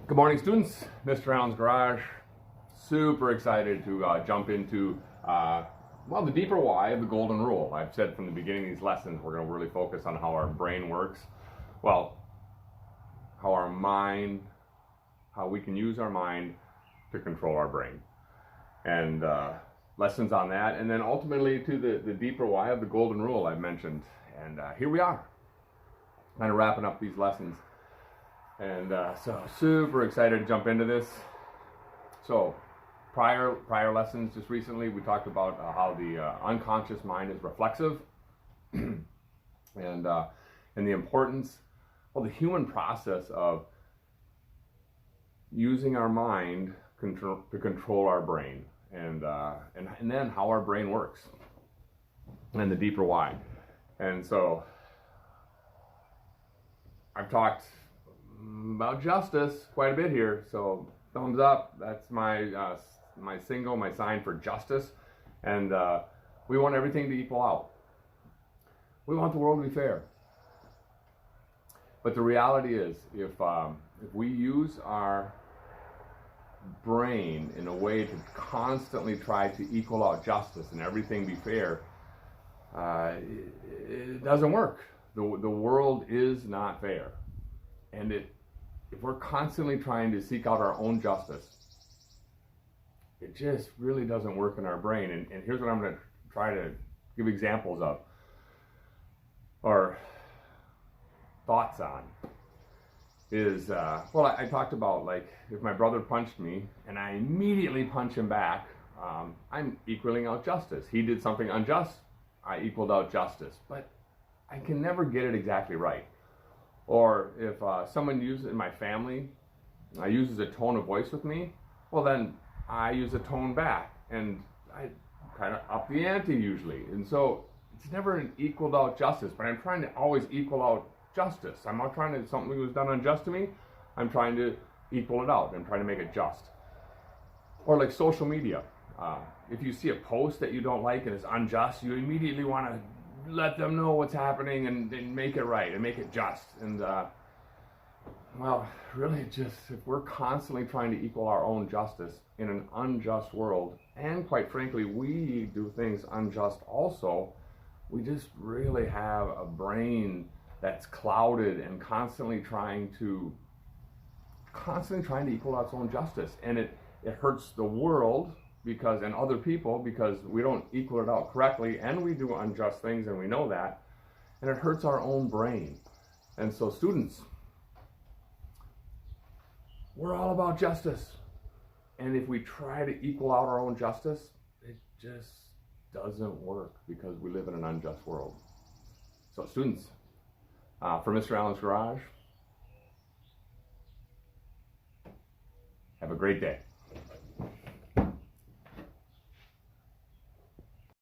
Good morning, students. Mr. Allen's Garage. Super excited to jump into, well, the deeper why of the golden rule. I've said from the beginning of these lessons, we're going to really focus on how our brain works. Well, how our mind, how we can use our mind to control our brain. And lessons on that. And then ultimately to the deeper why of the golden rule I've mentioned. And here we are, kind of wrapping up these lessons. And so super excited to jump into this. So prior lessons just recently we talked about how the unconscious mind is reflexive and the importance, well, the human process of using our mind to control our brain and then how our brain works and the deeper why. And so I've talked about justice quite a bit here, so thumbs up. That's my my sign for justice. And we want everything to equal out. We want the world to be fair. But the reality is, if we use our brain in a way to constantly try to equal out justice and everything be fair, it doesn't work. The world is not fair. And if we're constantly trying to seek out our own justice, it just really doesn't work in our brain. And here's what I'm going to try to give examples of, or thoughts on, is, well, I talked about, like, if my brother punched me and I immediately punch him back, I'm equaling out justice. He did something unjust, I equaled out justice. But I can never get it exactly right. Or if someone uses in my family uses a tone of voice with me, well, then I use a tone back, and I kind of up the ante usually. And so it's never an equaled out justice, but I'm trying to always equal out justice. I'm not trying to, something was done unjust to me, I'm trying to equal it out. I'm trying to make it just. Or like social media. If you see a post that you don't like and it's unjust, you immediately want to let them know what's happening and make it right and make it just. And well, really, just if we're constantly trying to equal our own justice in an unjust world, and quite frankly we do things unjust also, we just really have a brain that's clouded and constantly trying to equal out its own justice. And it hurts the world because, and other people, because we don't equal it out correctly, and we do unjust things, and we know that, and it hurts our own brain. And so students, we're all about justice, and if we try to equal out our own justice, it just doesn't work because we live in an unjust world. So students, for Mr. Allen's Garage, have a great day.